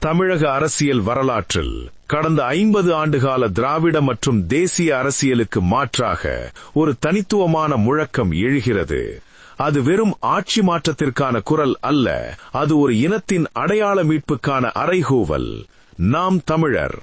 தமிழக அரசியல் வரலாற்றில் கடந்த 50 ஆண்டுகால திராவிட மற்றும் தேசிய அரசியலுக்கு மாற்றாக ஒரு தனித்துவமான முழக்கம் எழுகிறது. அது வெறும் ஆட்சி மாற்றத்திற்கான குரல் அல்ல, அது ஒரு இனத்தின் அடையாள மீட்புக்கான அறைகூவல். நாம் தமிழர்.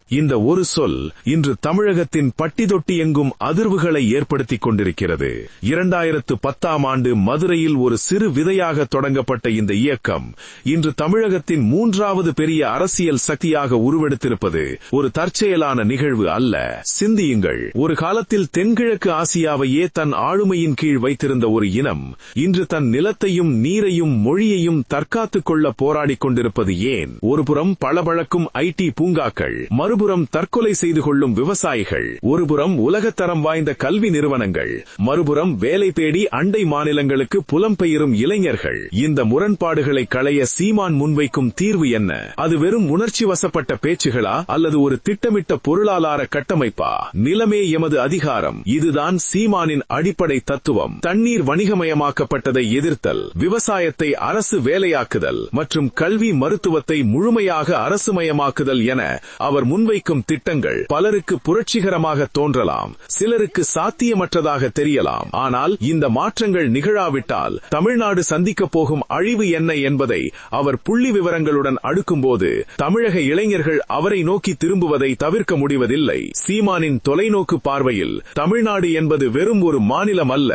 இந்த ஒரு சொல் இன்று தமிழகத்தின் பட்டிதொட்டி எங்கும் அதிர்வுகளை ஏற்படுத்திக் கொண்டிருக்கிறது. 2010ஆம் ஆண்டு மதுரையில் ஒரு சிறு விதையாக தொடங்கப்பட்ட இந்த இயக்கம் இன்று தமிழகத்தின் 3வது பெரிய அரசியல் சக்தியாக உருவெடுத்திருப்பது ஒரு தற்செயலான நிகழ்வு அல்ல. சிந்தியுங்கள், ஒரு காலத்தில் தென்கிழக்கு ஆசியாவையே தன் ஆளுமையின் கீழ் வைத்திருந்த ஒரு இனம் இன்று தன் நிலத்தையும் நீரையும் மொழியையும் தற்காத்துக் கொள்ள போராடிக் கொண்டிருப்பது ஏன்? ஒருபுறம் பளபளக்கும் ஐடி பூங்காக்கள், மறுபுறம் தற்கொலை செய்து கொள்ளும் விவசாயிகள், ஒருபுறம் உலகத்தரம் வாய்ந்த கல்வி நிறுவனங்கள், மறுபுறம் வேலை தேடி அண்டை மாநிலங்களுக்கு புலம்பெயரும் இளைஞர்கள். இந்த முரண்பாடுகளை களைய சீமான் முன்வைக்கும் தீர்வு என்ன? அது வெறும் உணர்ச்சி வசப்பட்ட பேச்சுகளா அல்லது ஒரு திட்டமிட்ட பொருளாதார கட்டமைப்பா? நிலமே எமது அதிகாரம், இதுதான் சீமானின் அடிப்படை தத்துவம். தண்ணீர் வணிகமயமாக்கப்பட்டதை எதிர்த்தல், விவசாயத்தை அரசு வேலையாக்குதல் மற்றும் கல்வி மருத்துவத்தை முழுமையாக அரசுமயமாக்குதல் என அவர் முன்வைக்கும் திட்டங்கள் பலருக்கு புரட்சிகரமாக தோன்றலாம், சிலருக்கு சாத்தியமற்றதாக தெரியலாம். ஆனால் இந்த மாற்றங்கள் நிகழாவிட்டால் தமிழ்நாடு சந்திக்கப் போகும் அழிவு என்ன என்பதை அவர் புள்ளி விவரங்களுடன் அடுக்கும்போது தமிழக இளைஞர்கள் அவரை நோக்கி திரும்புவதை தவிர்க்க முடிவதில்லை. சீமானின் தொலைநோக்கு பார்வையில் தமிழ்நாடு என்பது வெறும் ஒரு மாநிலம் அல்ல,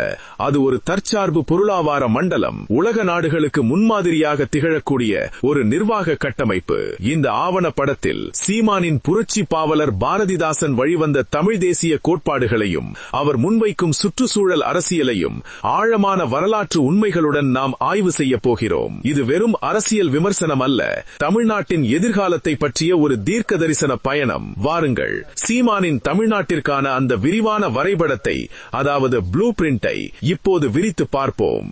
அது ஒரு தற்சார்பு பொருளாதார மண்டலம், உலக நாடுகளுக்கு முன்மாதிரியாக திகழக்கூடிய ஒரு நிர்வாக கட்டமைப்பு. இந்த ஆவண படத்தில் சீமானின் புரட்சி பாவலர் பாரதிதாசன் வழிவந்த தமிழ் தேசிய கோட்பாடுகளையும் அவர் முன்வைக்கும் சுற்றுச்சூழல் அரசியலையும் ஆழமான வரலாற்று உண்மைகளுடன் நாம் ஆய்வு செய்ய போகிறோம். இது வெறும் அரசியல் விமர்சனம் அல்ல, தமிழ்நாட்டின் எதிர்காலத்தை பற்றிய ஒரு தீர்க்க தரிசன பயணம். வாருங்கள், சீமானின் தமிழ்நாட்டிற்கான அந்த விரிவான வரைபடத்தை, அதாவது ப்ளூ பிரிண்டை இப்போது விரித்து பார்ப்போம்.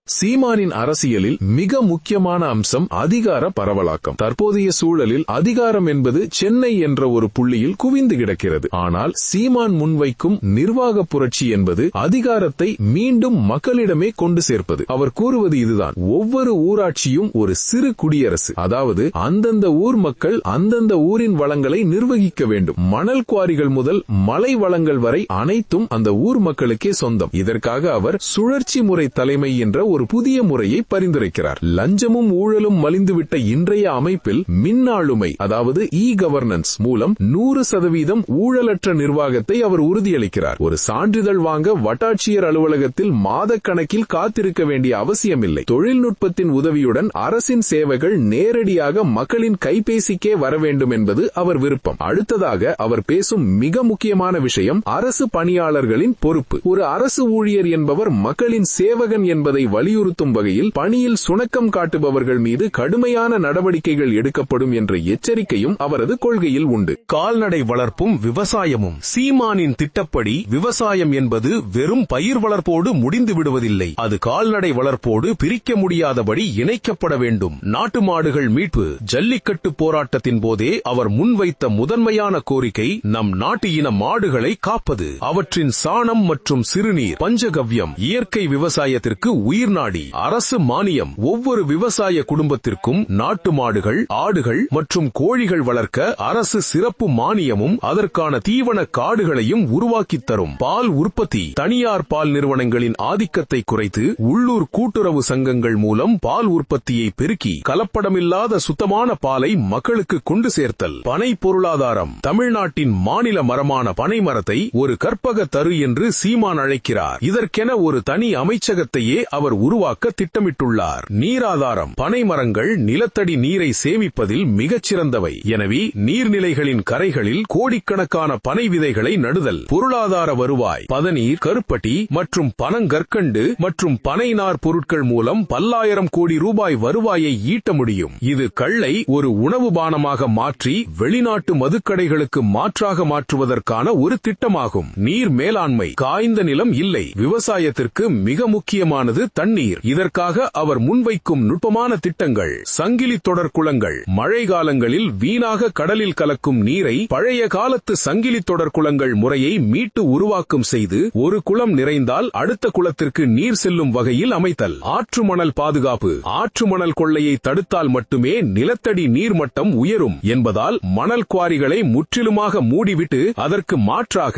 சீமானின் அரசியலில் மிக முக்கியமான அம்சம் அதிகார பரவலாக்கம். தற்போதைய சூழலில் அதிகாரம் என்பது சென்னை என்ற ஒரு புள்ளியில் குவிந்து கிடக்கிறது. ஆனால் சீமான் முன்வைக்கும் நிர்வாக புரட்சி என்பது அதிகாரத்தை மீண்டும் மக்களிடமே கொண்டு சேர்ப்பது. அவர் கூறுவது இதுதான்: ஒவ்வொரு ஊராட்சியும் ஒரு சிறு குடியரசு, அதாவது அந்தந்த ஊர் மக்கள் அந்தந்த ஊரின் வளங்களை நிர்வகிக்க வேண்டும். மணல் குவாரிகள் முதல் மலை வளங்கள் வரை அனைத்தும் அந்த ஊர் மக்களுக்கே சொந்தம். இதற்காக அவர் சுழற்சி முறை தலைமை என்ற ஒரு புதிய முறையை பரிந்துரைக்கிறார். லஞ்சமும் ஊழலும் மலிந்துவிட்ட இன்றைய அமைப்பில் மின்னாளுமை, அதாவது கவர்னன்ஸ் மூலம் 100% ஊழலற்ற நிர்வாகத்தை அவர் உறுதியளிக்கிறார். ஒரு சான்றிதழ் வாங்க வட்டாட்சியர் அலுவலகத்தில் மாதக்கணக்கில் காத்திருக்க வேண்டிய அவசியமில்லை. தொழில்நுட்பத்தின் உதவியுடன் அரசின் சேவைகள் நேரடியாக மக்களின் கைபேசிக்கே வர வேண்டும் என்பது அவர் விருப்பம். அடுத்ததாக அவர் பேசும் மிக முக்கியமான விஷயம் அரசு பணியாளர்களின் பொறுப்பு. ஒரு அரசு ஊழியர் என்பவர் மக்களின் சேவகன் என்பதை வலியுறுத்தும் வகையில் பணியில் சுணக்கம் காட்டுபவர்கள் மீது கடுமையான நடவடிக்கைகள் எடுக்கப்படும் என்ற எச்சரிக்கையும் அவரது கொள்கையில் உண்டு. கால்நடை வளர்ப்பும் விவசாயமும். சீமானின் திட்டப்படி விவசாயம் என்பது வெறும் பயிர் வளர்ப்போடு முடிந்து விடுவதில்லை, அது கால்நடை வளர்ப்போடு பிரிக்க முடியாதபடி இணைக்கப்பட வேண்டும். நாட்டு மாடுகள் மீட்பு. ஜல்லிக்கட்டு போராட்டத்தின் போதே அவர் முன்வைத்த முதன்மையான கோரிக்கை நம் நாட்டு இன மாடுகளை காப்பது. அவற்றின் சாணம் மற்றும் சிறுநீர் பஞ்சகவ்யம். இயற்கை விவசாயத்திற்கு உயிர் நாடி. அரசு மானியம். ஒவ்வொரு விவசாய குடும்பத்திற்கும் நாட்டு மாடுகள், ஆடுகள் மற்றும் கோழிகள் வளர்க்க அரசு சிறப்பு மானியமும் அதற்கான தீவன காடுகளையும் உருவாக்கித் தரும். பால் உற்பத்தி. தனியார் பால் நிறுவனங்களின் ஆதிக்கத்தை குறைத்து உள்ளூர் கூட்டுறவு சங்கங்கள் மூலம் பால் உற்பத்தியை பெருக்கி கலப்படமில்லாத சுத்தமான பாலை மக்களுக்கு கொண்டு சேர்த்தல். பனை பொருளாதாரம். தமிழ்நாட்டின் மாநில மரமான பனை மரத்தை ஒரு கற்பக தரு என்று சீமான் அழைக்கிறார். இதற்கென ஒரு தனி அமைச்சகத்தையே அவர் உருவாக்க திட்டமிட்டுள்ளார். நீராதாரம். பனை மரங்கள் நிலத்தடி நீரை சேமிப்பதில் மிகச்சிறந்தவை. எனவே நீர்நிலைகளின் கரைகளில் கோடிக்கணக்கான பனை விதைகளை நடுதல். பொருளாதார வருவாய். பதநீர், கருப்பட்டி மற்றும் பனங்கற்கண்டு மற்றும் பனை நார் பொருட்கள் மூலம் பல்லாயிரம் கோடி ரூபாய் வருவாயை ஈட்ட முடியும். இது கள்ளை ஒரு உணவு பானமாக மாற்றி வெளிநாட்டு மதுக்கடைகளுக்கு மாற்றாக மாற்றுவதற்கான ஒரு திட்டமாகும். நீர் மேலாண்மை. காய்ந்த நிலம் இல்லை, விவசாயத்திற்கு மிக முக்கியமானது தண்ணீர். தண்ணீர். இதற்காக அவர் முன்வைக்கும் நுட்பமான திட்டங்கள் சங்கிலி தொடர் குளங்கள். மழை காலங்களில் வீணாக கடலில் கலக்கும் நீரை பழைய காலத்து சங்கிலி தொடர் குளங்கள் முறையை மீட்டு உருவாக்கம் செய்து ஒரு குளம் நிறைந்தால் அடுத்த குளத்திற்கு நீர் செல்லும் வகையில் அமைத்தல். ஆற்று மணல் பாதுகாப்பு. ஆற்று மணல் கொள்ளையை தடுத்தால் மட்டுமே நிலத்தடி நீர்மட்டம் உயரும் என்பதால் மணல் குவாரிகளை முற்றிலுமாக மூடிவிட்டு அதற்கு மாற்றாக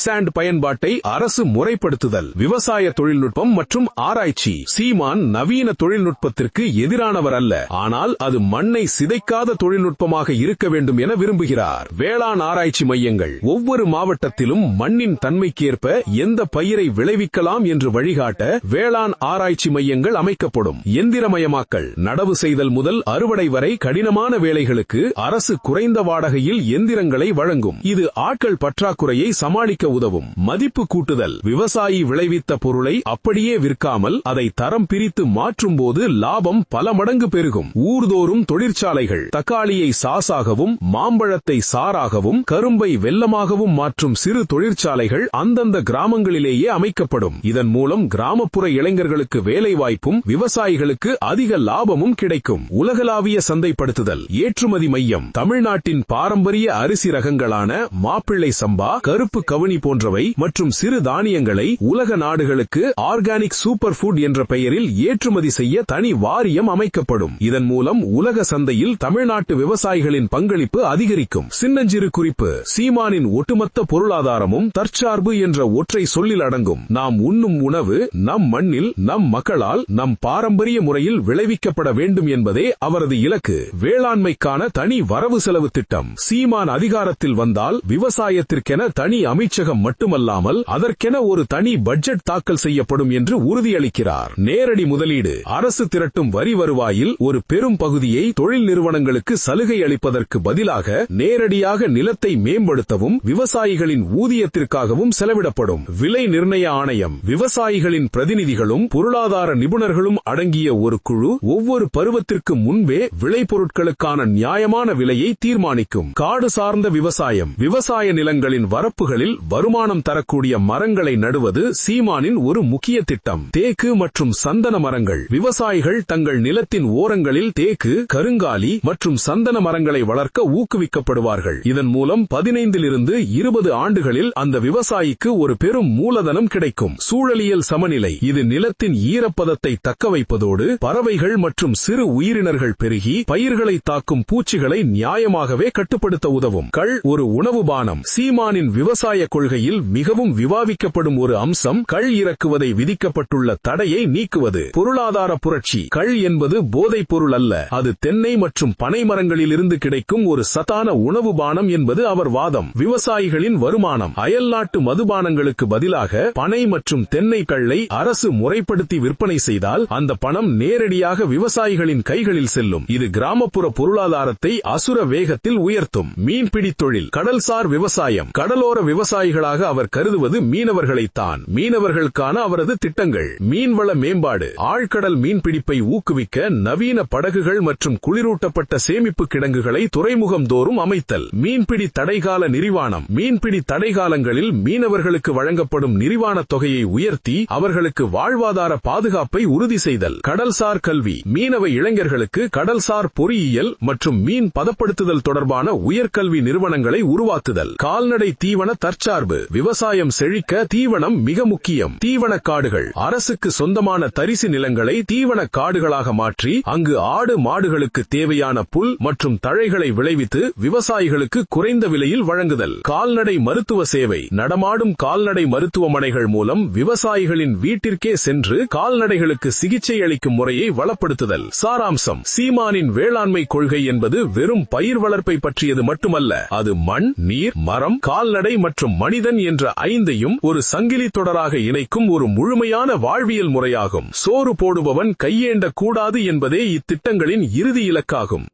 சாண்ட் பயன்பாட்டை அரசு முறைப்படுத்துதல். விவசாய தொழில்நுட்பம் மற்றும் ஆராய்ச்சி. சீமான் நவீன தொழில்நுட்பத்திற்கு எதிரானவர் அல்ல, ஆனால் அது மண்ணை சிதைக்காத தொழில்நுட்பமாக இருக்க வேண்டும் என விரும்புகிறார். வேளாண் ஆராய்ச்சி மையங்கள். ஒவ்வொரு மாவட்டத்திலும் மண்ணின் தன்மைக்கேற்ப எந்த பயிரை விளைவிக்கலாம் என்று வழிகாட்ட வேளாண் ஆராய்ச்சி மையங்கள் அமைக்கப்படும். எந்திரமயமாக்கல். நடவு செய்தல் முதல் அறுவடை வரை கடினமான வேலைகளுக்கு அரசு குறைந்த வாடகையில் எந்திரங்களை வழங்கும். இது ஆட்கள் பற்றாக்குறையை சமாளிக்க உதவும். மதிப்பு கூட்டுதல். விவசாயி விளைவித்த பொருளை அப்படியே விற்காமல் அதை தரம் பிரித்து மாற்றும் போது லாபம் பல மடங்கு பெருகும். ஊர்தோறும் தொழிற்சாலைகள். தக்காளியை சாஸாகவும் மாம்பழத்தை சாறாகவும் கரும்பை வெல்லமாகவும் மாற்றும் சிறு தொழிற்சாலைகள் அந்தந்த கிராமங்களிலேயே அமைக்கப்படும். இதன் மூலம் கிராமப்புற இளைஞர்களுக்கு வேலைவாய்ப்பும் விவசாயிகளுக்கு அதிக லாபமும் கிடைக்கும். உலகளாவிய சந்தைப்படுத்துதல். ஏற்றுமதி மையம். தமிழ்நாட்டின் பாரம்பரிய அரிசி ரகங்களான மாப்பிள்ளை சம்பா, கருப்பு கவுனி போன்றவை மற்றும் சிறு தானியங்களை உலக நாடுகளுக்கு ஆர்கானிக் சூப்பர் ஃபுட் என்ற பெயரில் ஏற்றுமதி செய்ய தனி வாரியம் அமைக்கப்படும். இதன் மூலம் உலக சந்தையில் தமிழ்நாட்டு விவசாயிகளின் பங்களிப்பு அதிகரிக்கும். சின்னஞ்சிறு குறிப்பு. சீமானின் ஒட்டுமொத்த பொருளாதாரமும் தற்சார்பு என்ற ஒற்றை சொல்லில் அடங்கும். நாம் உண்ணும் உணவு நம் மண்ணில் நம் மக்களால் நம் பாரம்பரிய முறையில் விளைவிக்கப்பட வேண்டும் என்பதே அவரது இலக்கு. வேளாண்மைக்கான தனி வரவு செலவு திட்டம். சீமான் அதிகாரத்தில் வந்தால் விவசாயத்திற்கென தனி அமைச்சகம் மட்டுமல்லாமல் அதற்கென ஒரு தனி பட்ஜெட் தாக்கல் செய்யப்படும் என்று உறுதியளிக்கிறார். நேரடி முதலீடு. அரசு திரட்டும் வரி வருவாயில் ஒரு பெரும் பகுதியை தொழில் நிறுவனங்களுக்கு சலுகை அளிப்பதற்கு பதிலாக நேரடியாக நிலத்தை மேம்படுத்தவும் விவசாயிகளின் ஊதியத்திற்காகவும் செலவிடப்படும். விலை நிர்ணய ஆணையம். விவசாயிகளின் பிரதிநிதிகளும் பொருளாதார நிபுணர்களும் அடங்கிய ஒரு குழு ஒவ்வொரு பருவத்திற்கு முன்பே விளைபொருட்களுக்கான நியாயமான விலையை தீர்மானிக்கும். காடு சார்ந்த விவசாயம். விவசாய நிலங்களின் வரப்புகளில் வருமானம் தரக்கூடிய மரங்களை நடுவது சீமானின் ஒரு முக்கிய திட்டம். தேக்கு மற்றும் சந்தன மரங்கள். விவசாயிகள் தங்கள் நிலத்தின் ஓரங்களில் தேக்கு, கருங்காலி மற்றும் சந்தன மரங்களை வளர்க்க ஊக்குவிக்கப்படுவார்கள். இதன் மூலம் 15 to 20 ஆண்டுகளில் அந்த விவசாயிக்கு ஒரு பெரும் மூலதனம் கிடைக்கும். சூழலியல் சமநிலை. இது நிலத்தின் ஈரப்பதத்தை தக்கவைப்பதோடு பறவைகள் மற்றும் சிறு உயிரினர்கள் பெருகி பயிர்களை தாக்கும் பூச்சிகளை நியாயமாகவே கட்டுப்படுத்த உதவும். கள் ஒரு உணவு பானம். சீமானின் விவசாய கொள்கையில் மிகவும் விவாதிக்கப்படும் ஒரு அம்சம் கள் இறக்குவதை விதிக்கப்பட்டுள்ள தடையை நீக்குவது. பொருளாதார புரட்சி. கள் என்பது போதைப் பொருள் அல்ல, அது தென்னை மற்றும் பனை மரங்களிலிருந்து கிடைக்கும் ஒரு சத்தான உணவு பானம் என்பது அவர் வாதம். விவசாயிகளின் வருமானம். அயல்நாட்டு மதுபானங்களுக்கு பதிலாக பனை மற்றும் தென்னை கள்ளை அரசு முறைப்படுத்தி விற்பனை செய்தால் அந்த பணம் நேரடியாக விவசாயிகளின் கைகளில் செல்லும். இது கிராமப்புற பொருளாதாரத்தை அசுர வேகத்தில் உயர்த்தும். மீன்பிடி தொழில். கடல்சார் விவசாயம். கடலோர விவசாயிகளாக அவர் கருதுவது மீனவர்களைத்தான். மீனவர்களுக்கான அவரது திட்டங்கள். மீன்வள மேம்பாடு. ஆழ்கடல் மீன்பிடிப்பை ஊக்குவிக்க நவீன படகுகள் மற்றும் குளிரூட்டப்பட்ட சேமிப்பு கிடங்குகளை துறைமுகம் தோறும் அமைத்தல். மீன்பிடி தடைகால நிர்வாணம். மீன்பிடி தடைகாலங்களில் மீனவர்களுக்கு வழங்கப்படும் நிர்வாண தொகையை உயர்த்தி அவர்களுக்கு வாழ்வாதார பாதுகாப்பை உறுதி செய்தல். கடல்சார் கல்வி. மீனவ இளைஞர்களுக்கு கடல்சார் பொறியியல் மற்றும் மீன் பதப்படுத்துதல் தொடர்பான உயர்கல்வி நிறுவனங்களை உருவாக்குதல். கால்நடை தீவன தற்சார்பு. விவசாயம் செழிக்க தீவனம் மிக முக்கியம். தீவன காடுகள். அரசுக்கு சொந்தமான தரிசு நிலங்களை தீவன காடுகளாக மாற்றி அங்கு ஆடு மாடுகளுக்கு தேவையான புல் மற்றும் தழைகளை விளைவித்து விவசாயிகளுக்கு குறைந்த விலையில் வழங்குதல். கால்நடை மருத்துவ சேவை. நடமாடும் கால்நடை மருத்துவமனைகள் மூலம் விவசாயிகளின் வீட்டிற்கே சென்று கால்நடைகளுக்கு சிகிச்சை அளிக்கும் முறையை வளப்படுத்துதல். சாராம்சம். சீமானின் வேளாண்மை கொள்கை என்பது வெறும் பயிர் வளர்ப்பை பற்றியது மட்டுமல்ல, அது மண், நீர், மரம், கால்நடை மற்றும் மனிதன் என்ற 5ஐயும் ஒரு சங்கிலி தொடராக இணைக்கும் ஒரு முழுமையான வாழ்வியல் முறையாகும். சோறு போடுபவன் கையேண்ட கூடாது என்பதே இத்திட்டங்களின் இறுதி இலக்காகும்.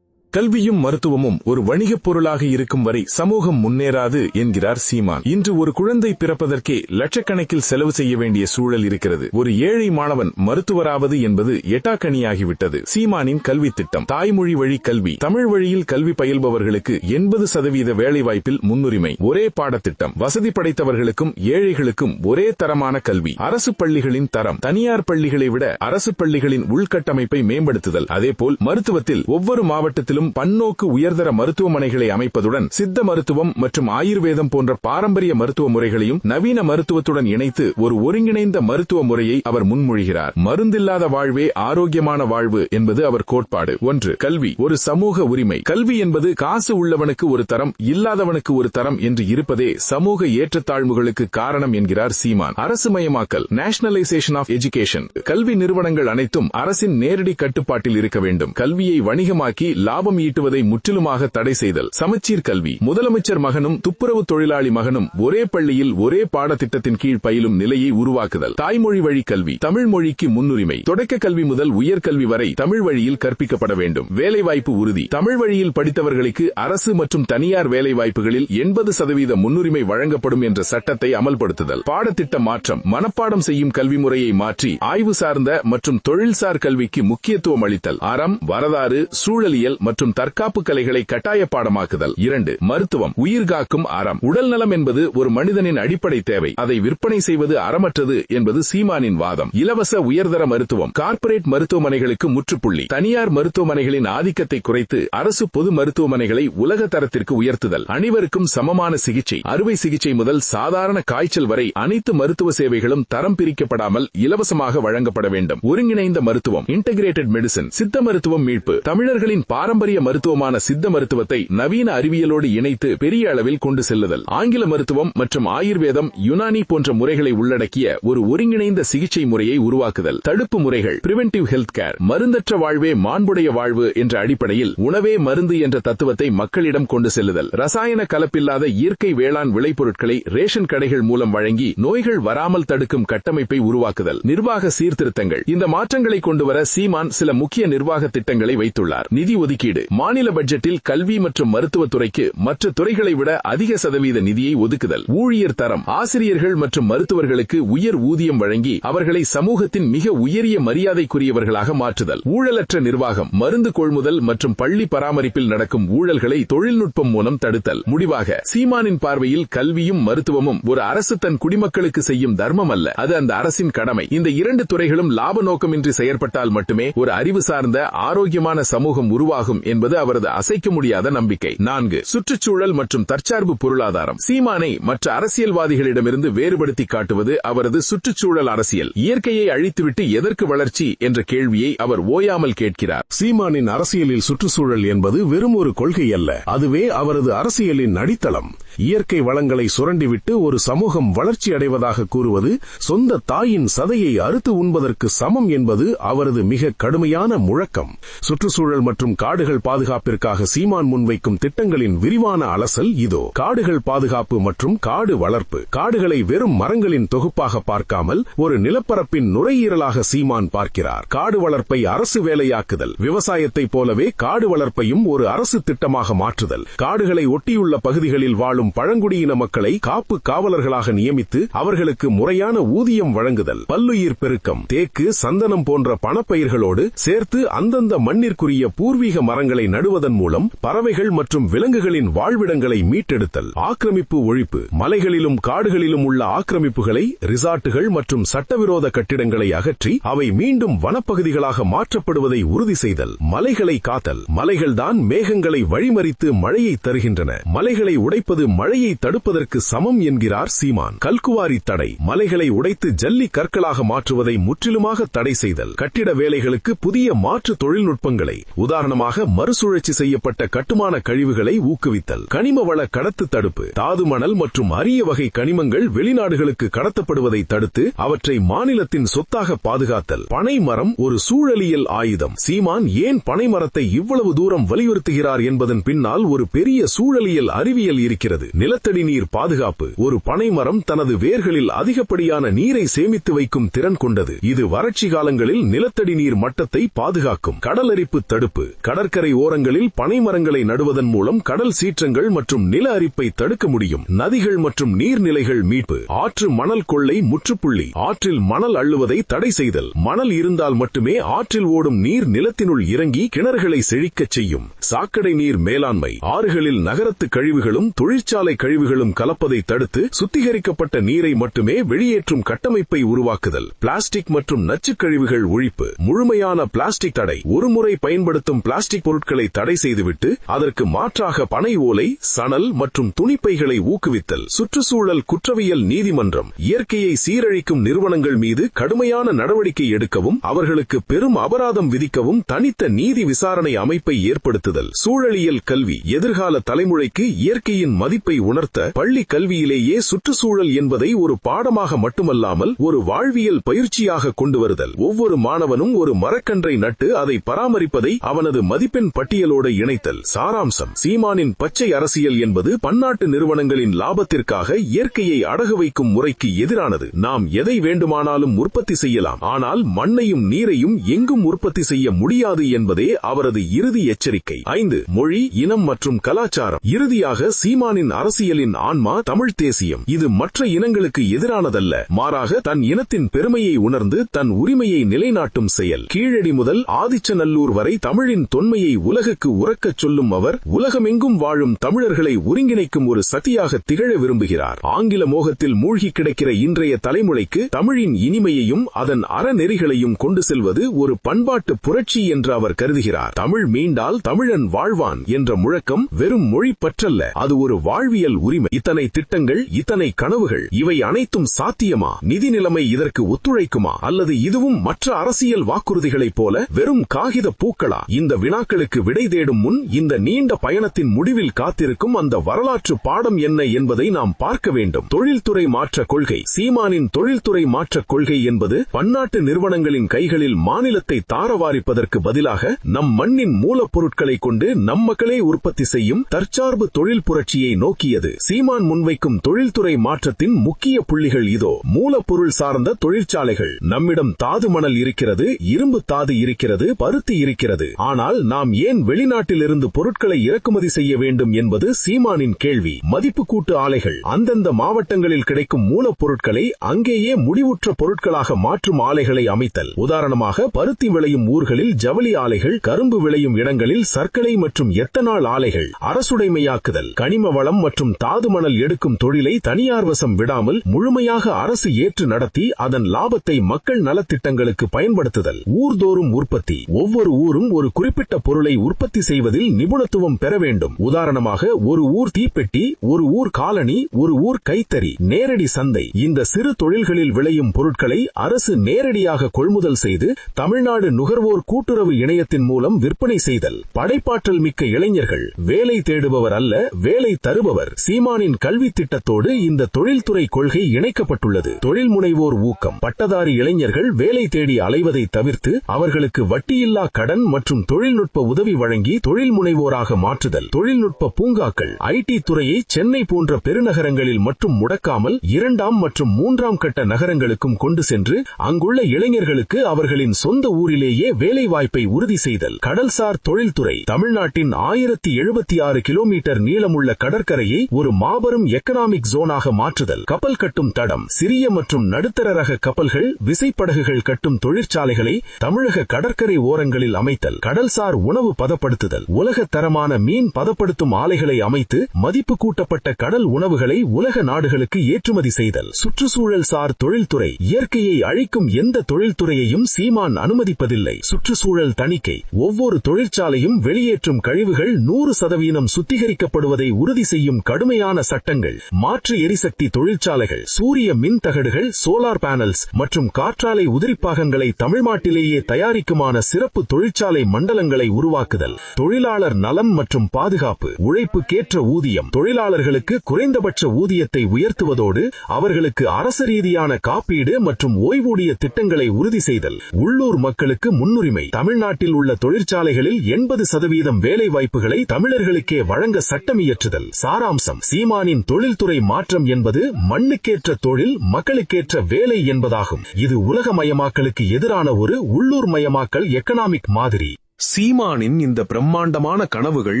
கல்வியும் மருத்துவமும் ஒரு வணிகப் பொருளாக இருக்கும் வரை சமூகம் முன்னேறாது என்கிறார் சீமான். இன்று ஒரு குழந்தை பிறப்பதற்கே லட்சக்கணக்கில் செலவு செய்ய வேண்டிய சூழல் இருக்கிறது. ஒரு ஏழை மாணவன் மருத்துவராவது என்பது எட்டாக்கணியாகிவிட்டது. சீமானின் கல்வி திட்டம். தாய்மொழி வழி கல்வி. தமிழ் வழியில் கல்வி பயில்பவர்களுக்கு 80% வேலைவாய்ப்பில் முன்னுரிமை. ஒரே பாடத்திட்டம். வசதி படைத்தவர்களுக்கும் ஏழைகளுக்கும் ஒரே தரமான கல்வி. அரசு பள்ளிகளின் தரம். தனியார் பள்ளிகளை விட அரசு பள்ளிகளின் உள்கட்டமைப்பை மேம்படுத்துதல். அதேபோல் மருத்துவத்தில் ஒவ்வொரு மாவட்டத்திலும் பன்னோக்கு உயர்தர மருத்துவமனைகளை அமைப்பதுடன் சித்த மருத்துவம் மற்றும் ஆயுர்வேதம் போன்ற பாரம்பரிய மருத்துவ முறைகளையும் நவீன மருத்துவத்துடன் இணைத்து ஒரு ஒருங்கிணைந்த மருத்துவ முறையை அவர் முன்மொழிகிறார். மருந்தில்லாத வாழ்வே ஆரோக்கியமான வாழ்வு என்பது அவர் கோட்பாடு. 1. கல்வி ஒரு சமூக உரிமை. கல்வி என்பது காசு உள்ளவனுக்கு ஒரு தரம், இல்லாதவனுக்கு ஒரு தரம் என்று இருப்பதே சமூக ஏற்றத்தாழ்வுகளுக்கு காரணம் என்கிறார் சீமான். அரசுமயமாக்கல். Nationalisation of education. கல்வி நிறுவனங்கள் அனைத்தும் அரசின் நேரடி கட்டுப்பாட்டில் இருக்க வேண்டும். கல்வியை வணிகமாக்கி லாபம் ஈட்டுவதை முற்றிலுமாக தடை செய்தல். சமச்சீர் கல்வி. முதலமைச்சர் மகனும் துப்புரவு தொழிலாளி மகனும் ஒரே பள்ளியில் ஒரே பாடத்திட்டத்தின் கீழ் பயிலும் நிலையை உருவாக்குதல். தாய்மொழி வழி கல்வி. தமிழ் மொழிக்கு முன்னுரிமை. தொடக்க கல்வி முதல் உயர்கல்வி வரை தமிழ் வழியில் கற்பிக்கப்பட வேண்டும். வேலைவாய்ப்பு உறுதி. தமிழ் வழியில் படித்தவர்களுக்கு அரசு மற்றும் தனியார் வேலைவாய்ப்புகளில் 80% முன்னுரிமை வழங்கப்படும் என்ற சட்டத்தை அமல்படுத்துதல். பாடத்திட்ட மாற்றம். மனப்பாடம் செய்யும் கல்வி முறையை மாற்றி ஆய்வு சார்ந்த மற்றும் தொழில்சார் கல்விக்கு முக்கியத்துவம் அளித்தல். அறம், வரலாறு, சூழலியல் மற்றும் தற்காப்பு கலைகளை கட்டாய பாடமாக்குதல். 2. மருத்துவம். உயிர்காக்கும் அறம். உடல் நலம் என்பது ஒரு மனிதனின் அடிப்படை தேவை. அதை விற்பனை செய்வது அறமற்றது என்பது சீமானின் வாதம். இலவச உயர்தர மருத்துவம். கார்ப்பரேட் மருத்துவமனைகளுக்கு முற்றுப்புள்ளி. தனியார் மருத்துவமனைகளின் ஆதிக்கத்தை குறைத்து அரசு பொது மருத்துவமனைகளை உலக தரத்திற்கு உயர்த்துதல். அனைவருக்கும் சமமான சிகிச்சை. அறுவை சிகிச்சை முதல் சாதாரண காய்ச்சல் வரை அனைத்து மருத்துவ சேவைகளும் தரம் பிரிக்கப்படாமல் இலவசமாக வழங்கப்பட வேண்டும். ஒருங்கிணைந்த மருத்துவம். Integrated medicine. சித்த மருத்துவம் மீட்பு. தமிழர்களின் பாரம்பரிய மருத்துவமான சித்த மருத்துவத்தை நவீன அறிவியலோடு இணைத்து பெரிய அளவில் கொண்டு செல்லுதல். ஆங்கில மருத்துவம் மற்றும் ஆயுர்வேதம், யுனானி போன்ற முறைகளை உள்ளடக்கிய ஒரு ஒருங்கிணைந்த சிகிச்சை முறையை உருவாக்குதல். தடுப்பு முறைகள். Preventive health care. மருந்தற்ற வாழ்வே மாண்புடைய வாழ்வு என்ற அடிப்படையில் உணவே மருந்து என்ற தத்துவத்தை மக்களிடம் கொண்டு செல்லுதல். ரசாயன கலப்பில்லாத இயற்கை வேளாண் விளைபொருட்களை ரேஷன் கடைகள் மூலம் வழங்கி நோய்கள் வராமல் தடுக்கும் கட்டமைப்பை உருவாக்குதல். நிர்வாக சீர்திருத்தங்கள். இந்த மாற்றங்களை கொண்டுவர சீமான் சில முக்கிய நிர்வாக திட்டங்களை வைத்துள்ளார். நிதி ஒதுக்கீடு. மாநில பட்ஜெட்டில் கல்வி மற்றும் மருத்துவத்துறைக்கு மற்ற துறைகளை விட அதிக சதவீத நிதியை ஒதுக்குதல். ஊழியர் தரம். ஆசிரியர்கள் மற்றும் மருத்துவர்களுக்கு உயர் ஊதியம் வழங்கி அவர்களை சமூகத்தின் மிக உயரிய மரியாதைக்குரியவர்களாக மாற்றுதல். ஊழலற்ற நிர்வாகம். மருந்து கொள்முதல் மற்றும் பள்ளி பராமரிப்பில் நடக்கும் ஊழல்களை தொழில்நுட்பம் மூலம் தடுத்தல். முடிவாக சீமானின் பார்வையில் கல்வியும் மருத்துவமும் ஒரு அரசு தன் குடிமக்களுக்கு செய்யும் தர்மம் அல்ல, அது அந்த அரசின் கடமை. இந்த 2 துறைகளும் லாப நோக்கமின்றி செயற்பட்டால் மட்டுமே ஒரு அறிவு சார்ந்த ஆரோக்கியமான சமூகம் உருவாகும் என்பது அவரது அசைக்க முடியாத நம்பிக்கை. 4. சுற்றுச்சூழல் மற்றும் தற்சார்பு பொருளாதாரம். சீமானை மற்ற அரசியல்வாதிகளிடமிருந்து வேறுபடுத்தி காட்டுவது அவரது சுற்றுச்சூழல் அரசியல். இயற்கையை அழித்துவிட்டு எதற்கு வளர்ச்சி என்ற கேள்வியை அவர் ஓயாமல் கேட்கிறார். சீமானின் அரசியலில் சுற்றுச்சூழல் என்பது வெறும் ஒரு கொள்கை அல்ல, அதுவே அவரது அரசியலின் அடித்தளம். இயற்கை வளங்களை சுரண்டிவிட்டு ஒரு சமூகம் வளர்ச்சி அடைவதாக கூறுவது சொந்த தாயின் சதையை அறுத்து உண்பதற்கு சமம் என்பது அவரது மிக கடுமையான முழக்கம். சுற்றுச்சூழல் மற்றும் காடுகள் பாதுகாப்பிற்காக சீமான் முன்வைக்கும் திட்டங்களின் விரிவான அலசல் இதோ. காடுகள் பாதுகாப்பு மற்றும் காடு வளர்ப்பு. காடுகளை வெறும் மரங்களின் தொகுப்பாக பார்க்காமல் ஒரு நிலப்பரப்பின் நுரையீரலாக சீமான் பார்க்கிறார். காடு வளர்ப்பை அரசு வேலையாக்குதல். விவசாயத்தைப் போலவே காடு வளர்ப்பையும் ஒரு அரசு திட்டமாக மாற்றுதல். காடுகளை ஒட்டியுள்ள பகுதிகளில் வாழும் பழங்குடியின மக்களை காப்பு காவலர்களாக நியமித்து அவர்களுக்கு முறையான ஊதியம் வழங்குதல். பல்லுயிர் பெருக்கம். தேக்கு, சந்தனம் போன்ற பணப்பயிர்களோடு சேர்த்து அந்தந்த மண்ணிற்குரிய பூர்வீக மரங்களை நடுவதன் மூலம் பறவைகள் மற்றும் விலங்குகளின் வாழ்விடங்களை மீட்டெடுத்தல். ஆக்கிரமிப்பு ஒழிப்பு. மலைகளிலும் காடுகளிலும் உள்ள ஆக்கிரமிப்புகளை, ரிசார்ட்டுகள் மற்றும் சட்டவிரோத கட்டிடங்களை அகற்றி அவை மீண்டும் வனப்பகுதிகளாக மாற்றப்படுவதை உறுதி செய்தல். மலைகளை காத்தல். மலைகள்தான் மேகங்களை வழிமறித்து மழையை தருகின்றன. மலைகளை உடைப்பது மழையை தடுப்பதற்கு சமம் என்கிறார் சீமான். கல்குவாரி தடை. மலைகளை உடைத்து ஜல்லி கற்களாக மாற்றுவதை முற்றிலுமாக தடை செய்தல். கட்டிட வேலைகளுக்கு புதிய மாற்று தொழில்நுட்பங்களை, உதாரணமாக மறுசுழற்சி செய்யப்பட்ட கட்டுமான கழிவுகளை ஊக்குவித்தல். கனிம வள கடத்து தடுப்பு. தாது மணல் மற்றும் அரிய வகை கனிமங்கள் வெளிநாடுகளுக்கு கடத்தப்படுவதை தடுத்து அவற்றை மாநிலத்தின் சொத்தாக பாதுகாத்தல். பனை மரம் ஒரு சூழலியல் ஆயுதம். சீமான் ஏன் பனை மரத்தை இவ்வளவு தூரம் வலியுறுத்துகிறார் என்பதன் பின்னால் ஒரு பெரிய சூழலியல் அறிவியல் இருக்கிறது. நிலத்தடி நீர் பாதுகாப்பு. ஒரு பனை மரம் தனது வேர்களில் அதிகப்படியான நீரை சேமித்து வைக்கும் திறன் கொண்டது. இது வறட்சி காலங்களில் நிலத்தடி நீர் மட்டத்தை பாதுகாக்கும். கடலரிப்பு தடுப்பு. கடற்கரை கடற்கரை ஓரங்களில் பனைமரங்களை நடுவதன் மூலம் கடல் சீற்றங்கள் மற்றும் நில அரிப்பை தடுக்க முடியும். நதிகள் மற்றும் நீர்நிலைகள் மீட்பு. ஆற்று மணல் கொள்ளை முற்றுப்புள்ளி. ஆற்றில் மணல் அள்ளுவதை தடை செய்தல். மணல் இருந்தால் மட்டுமே ஆற்றில் ஓடும் நீர் நிலத்தினுள் இறங்கி கிணறுகளை செழிக்கச் செய்யும். சாக்கடை நீர் மேலாண்மை. ஆறுகளில் நகரத்து கழிவுகளும் தொழிற்சாலை கழிவுகளும் கலப்பதை தடுத்து சுத்திகரிக்கப்பட்ட நீரை மட்டுமே வெளியேற்றும் கட்டமைப்பை உருவாக்குதல். பிளாஸ்டிக் மற்றும் நச்சுக் கழிவுகள் ஒழிப்பு. முழுமையான பிளாஸ்டிக் தடை. ஒருமுறை பயன்படுத்தும் பிளாஸ்டிக் பொருட்களை தடை செய்துவிட்டு அதற்கு மாற்றாக பனை ஓலை, சணல் மற்றும் துணிப்பைகளை ஊக்குவித்தல். சுற்றுச்சூழல் குற்றவியல் நீதிமன்றம். இயற்கையை சீரழிக்கும் நிறுவனங்கள் மீது கடுமையான நடவடிக்கை எடுக்கவும் அவர்களுக்கு பெரும் அபராதம் விதிக்கவும் தனித்த நீதி விசாரணை அமைப்பை ஏற்படுத்துதல். சூழலியல் கல்வி. எதிர்கால தலைமுறைக்கு இயற்கையின் மதிப்பை உணர்த்த பள்ளி கல்வியிலேயே சுற்றுச்சூழல் என்பதை ஒரு பாடமாக மட்டுமல்லாமல் ஒரு வாழ்வியல் பயிற்சியாக கொண்டு வருதல். ஒவ்வொரு மாணவனும் ஒரு மரக்கன்றை நட்டு அதை பராமரிப்பதை அவனது மதிப்பெண் பட்டியலோடு இணைத்தல். சாராம்சம். சீமானின் பச்சை அரசியல் என்பது பன்னாட்டு நிறுவனங்களின் லாபத்திற்காக இயற்கையை அடகு வைக்கும் முறைக்கு எதிரானது. நாம் எதை வேண்டுமானாலும் உற்பத்தி செய்யலாம், ஆனால் மண்ணையும் நீரையும் எங்கும் உற்பத்தி செய்ய முடியாது என்பதே அவரது இறுதி எச்சரிக்கை. 5. மொழி, இனம் மற்றும் கலாச்சாரம். இறுதியாக சீமானின் அரசியலின் ஆன்மா தமிழ் தேசியம். இது மற்ற இனங்களுக்கு எதிரானதல்ல, மாறாக தன் இனத்தின் பெருமையை உணர்ந்து தன் உரிமையை நிலைநாட்டும் செயல். கீழடி முதல் ஆதிச்சநல்லூர் வரை தமிழின் தொன்மையை உலகுக்கு உரக்கச் சொல்லும் அவர் உலகமெங்கும் வாழும் தமிழர்களை ஒருங்கிணைக்கும் ஒரு சக்தியாக திகழ விரும்புகிறார். ஆங்கில மோகத்தில் மூழ்கி கிடக்கிற இன்றைய தலைமுறைக்கு தமிழின் இனிமையையும் அதன் அறநெறிகளையும் கொண்டு செல்வது ஒரு பண்பாட்டு புரட்சி என்று அவர் கருதுகிறார். தமிழ் மீண்டால் தமிழன் வாழ்வான் என்ற முழக்கம் வெறும் மொழி பற்றல்ல, அது ஒரு வாழ்வியல் உரிமை. இத்தனை திட்டங்கள், இத்தனை கனவுகள், இவை அனைத்தும் சாத்தியமா? நிதி நிலைமை இதற்கு ஒத்துழைக்குமா? அல்லது இதுவும் மற்ற அரசியல் வாக்குறுதிகளைப் போல வெறும் காகித பூக்களா? இந்த வினாக்களுக்கு விடை தேடும் முன் இந்த நீண்ட பயணத்தின் முடிவில் காத்திருக்கும் அந்த வரலாற்று பாடம் என்ன என்பதை நாம் பார்க்க வேண்டும். தொழில்துறை மாற்ற கொள்கை. சீமானின் தொழில்துறை மாற்ற கொள்கை என்பது பன்னாட்டு நிறுவனங்களின் கைகளில் மாநிலத்தை தாரவாரிப்பதற்கு பதிலாக நம் மண்ணின் மூலப்பொருட்களை கொண்டு நம் மக்களே உற்பத்தி செய்யும் தற்சார்பு தொழில் புரட்சியை நோக்கியது. சீமான் முன்வைக்கும் தொழில்துறை மாற்றத்தின் முக்கிய புள்ளிகள் இதோ. மூலப்பொருள் சார்ந்த தொழிற்சாலைகள். நம்மிடம் தாது மணல் இருக்கிறது, இரும்பு தாது இருக்கிறது, பருத்தி இருக்கிறது. ஆனால் நாம் ஏன் வெளிநாட்டிலிருந்து பொருட்களை இறக்குமதி செய்ய வேண்டும் என்பது சீமானின் கேள்வி. மதிப்பு கூட்டு ஆலைகள். அந்தந்த மாவட்டங்களில் கிடைக்கும் மூலப்பொருட்களை அங்கேயே முடிவுற்ற பொருட்களாக மாற்றும் ஆலைகளை அமைத்தல். உதாரணமாக பருத்தி விளையும் ஊர்களில் ஜவுளி ஆலைகள், கரும்பு விளையும் இடங்களில் சர்க்கரை மற்றும் எத்தனால் ஆலைகள். அரசுடைமையாக்குதல். கனிம வளம் மற்றும் தாது மணல் எடுக்கும் தொழிலை தனியார் வசம் விடாமல் முழுமையாக அரசு ஏற்று நடத்தி அதன் லாபத்தை மக்கள் நலத்திட்டங்களுக்கு பயன்படுத்துதல். ஊர்தோறும் உற்பத்தி. ஒவ்வொரு ஊரும் ஒரு குறிப்பிட்ட பொருளை உற்பத்தி செய்வதில் நிபுணத்துவம் பெற வேண்டும். உதாரணமாக ஒரு ஊர் தீப்பெட்டி, ஒரு ஊர் காலணி, ஒரு ஊர் கைத்தறி. நேரடி சந்தை. இந்த சிறு தொழில்களில் விளையும் பொருட்களை அரசு நேரடியாக கொள்முதல் செய்து தமிழ்நாடு நுகர்வோர் கூட்டுறவு இணையத்தின் மூலம் விற்பனை செய்தல். படைப்பாற்றல் மிக்க இளைஞர்கள். வேலை தேடுபவர் அல்ல, வேலை தருபவர். சீமானின் கல்வி திட்டத்தோடு இந்த தொழில்துறை கொள்கை இணைக்கப்பட்டுள்ளது. தொழில் முனைவோர் ஊக்கம். பட்டதாரி இளைஞர்கள் வேலை தேடி அலைவதை தவிர்த்து அவர்களுக்கு வட்டியில்லா கடன் மற்றும் தொழில்நுட்ப உதவி வழங்கி தொழில் முனைவோராக மாற்றுதல். தொழில்நுட்ப பூங்காக்கள். ஐடி துறையை சென்னை போன்ற பெருநகரங்களில் மட்டும் முடக்காமல் 2ஆம் மற்றும் 3ஆம் கட்ட நகரங்களுக்கும் கொண்டு சென்று அங்குள்ள இளைஞர்களுக்கு அவர்களின் சொந்த ஊரிலேயே வேலை வாய்ப்பை உறுதி செய்தல். கடல்சார் தொழில்துறை. தமிழ்நாட்டின் 1076 கிலோமீட்டர் நீளமுள்ள கடற்கரையை ஒரு மாபெரும் எக்கனாமிக் ஜோனாக மாற்றுதல். கப்பல் கட்டும் தடம். சிறிய மற்றும் நடுத்தர ரக கப்பல்கள், விசைப்படகுகள் கட்டும் தொழிற்சாலைகளை தமிழக கடற்கரை ஓரங்களில் அமைத்தல். கடல்சார் உணவு பதப்படுத்துதல். உலக தரமான மீன் பதப்படுத்தும் ஆலைகளை அமைத்து மதிப்பு கூட்டப்பட்ட கடல் உணவுகளை உலக நாடுகளுக்கு ஏற்றுமதி செய்தல். சுற்றுச்சூழல் சார் தொழில்துறை. இயற்கையை அழிக்கும் எந்த தொழில்துறையையும் சீமான் அனுமதிப்பதில்லை. சுற்றுச்சூழல் தணிக்கை. ஒவ்வொரு தொழிற்சாலையும் வெளியேற்றும் கழிவுகள் 100% சுத்திகரிக்கப்படுவதை உறுதி செய்யும் கடுமையான சட்டங்கள். மாற்று எரிசக்தி தொழிற்சாலைகள். சூரிய மின் தகடுகள், சோலார் பேனல்ஸ் மற்றும் காற்றாலை உதிரிப்பாகங்களை தமிழ்நாட்டிலேயே தயாரிக்குமான சிறப்பு தொழிற்சாலை மண்டலங்களை உருவாக்குதல். தொழிலாளர் நலம் மற்றும் பாதுகாப்பு. உழைப்புக்கேற்ற ஊதியம். தொழிலாளர்களுக்கு குறைந்தபட்ச ஊதியத்தை உயர்த்துவதோடு அவர்களுக்கு அரசு ரீதியான காப்பீடு மற்றும் ஓய்வூதிய திட்டங்களை உறுதி செய்தல். உள்ளூர் மக்களுக்கு முன்னுரிமை. தமிழ்நாட்டில் உள்ள தொழிற்சாலைகளில் 80% வேலை வாய்ப்புகளை தமிழர்களுக்கே வழங்க சட்டம் இயற்றுதல். சாராம்சம். சீமானின் தொழில்துறை மாற்றம் என்பது மண்ணுக்கேற்ற தொழில், மக்களுக்கேற்ற வேலை என்பதாகும். இது உலகமயமாக்கலுக்கு எதிரான ஒரு உள்ளூர் மயமாக்கல் எக்கனாமிக் மாதிரி. சீமானின் இந்த பிரம்மாண்டமான கனவுகள்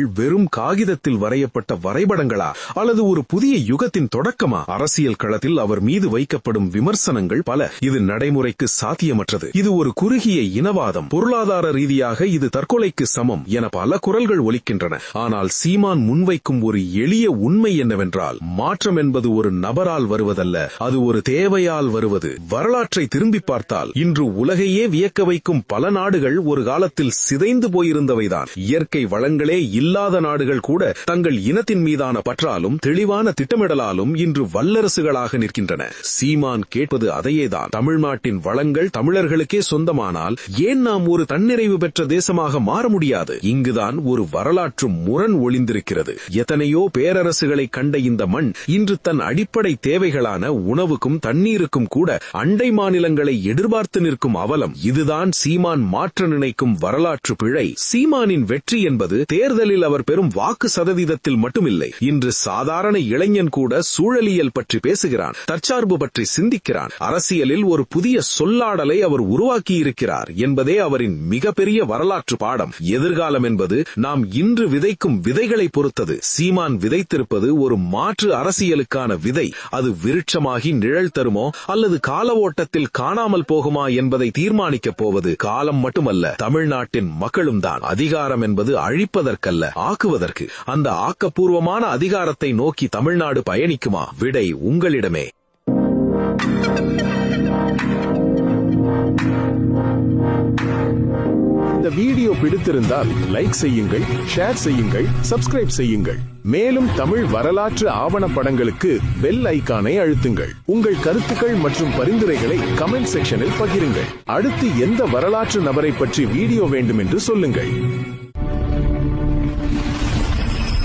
வெறும் காகிதத்தில் வரையப்பட்ட வரைபடங்களா அல்லது ஒரு புதிய யுகத்தின் தொடக்கமா? அரசியல் களத்தில் அவர் மீது வைக்கப்படும் விமர்சனங்கள் பல. இது நடைமுறைக்கு சாத்தியமற்றது, இது ஒரு குறுகிய இனவாதம், பொருளாதார ரீதியாக இது தற்கொலைக்கு சமம் என பல குரல்கள் ஒலிக்கின்றன. ஆனால் சீமான் முன்வைக்கும் ஒரு எளிய உண்மை என்னவென்றால், மாற்றம் என்பது ஒரு நபரால் வருவதல்ல, அது ஒரு தேவையால் வருவது. வரலாற்றை திரும்பி பார்த்தால் இன்று உலகையே வியக்க வைக்கும் பல நாடுகள் ஒரு காலத்தில் சிதைந்து போயிருந்தவைதான். இயற்கை வளங்களே இல்லாத நாடுகள் கூட தங்கள் இனத்தின் மீதான பற்றாலும் தெளிவான திட்டமிடலாலும் இன்று வல்லரசுகளாக நிற்கின்றன. சீமான் கேட்பது அதையேதான். தமிழ்நாட்டின் வளங்கள் தமிழர்களுக்கே சொந்தமானால் ஏன் நாம் ஒரு தன்னிறைவு பெற்ற தேசமாக மாற முடியாது? இங்குதான் ஒரு வரலாற்று முரண் ஒளிந்திருக்கிறது. எத்தனையோ பேரரசுகளை கண்ட இந்த மண் இன்று தன் அடிப்படை தேவைகளான உணவுக்கும் தண்ணீருக்கும் கூட அண்டை மாநிலங்களை எதிர்பார்த்து நிற்கும் அவலம். இதுதான் சீமான் மாற்ற நினைக்கும் வரலாற்று பிழை. சீமானின் வெற்றி என்பது தேர்தலில் அவர் பெறும் வாக்கு சதவீதத்தில் மட்டுமில்லை. இன்று சாதாரண இளைஞன் கூட சூழலியல் பற்றி பேசுகிறான், தற்சார்பு பற்றி சிந்திக்கிறான். அரசியலில் ஒரு புதிய சொல்லாடலை அவர் உருவாக்கியிருக்கிறார் என்பதே அவரின் மிகப்பெரிய வரலாற்று பாடம். எதிர்காலம் என்பது நாம் இன்று விதைக்கும் விதைகளை பொறுத்தது. சீமான் விதைத்திருப்பது ஒரு மாற்று அரசியலுக்கான விதை. அது விருட்சமாகி நிழல் தருமோ அல்லது கால ஓட்டத்தில் காணாமல் போகுமா என்பதை தீர்மானிக்கப் போவது காலம் மட்டுமல்ல, தமிழ்நாட்டின் மக்களும் தான். அதிகாரம் என்பது அழிப்பதற்கல்ல, ஆக்குவதற்கு. அந்த ஆக்கப்பூர்வமான அதிகாரத்தை நோக்கி தமிழ்நாடு பயணிக்குமா? விடை உங்களிடமே. இந்த வீடியோ பிடித்திருந்தால் லைக் செய்யுங்கள், ஷேர் செய்யுங்கள், சப்ஸ்கிரைப் செய்யுங்கள். மேலும் தமிழ் வரலாற்று ஆவணப்படங்களுக்கு பெல் ஐகானை அழுத்துங்கள். உங்கள் கருத்துக்கள் மற்றும் பரிந்துரைகளை கமெண்ட் செக்ஷனில் பகிருங்கள். அடுத்து எந்த வரலாற்று நபரை பற்றி வீடியோ வேண்டும் என்று சொல்லுங்கள்.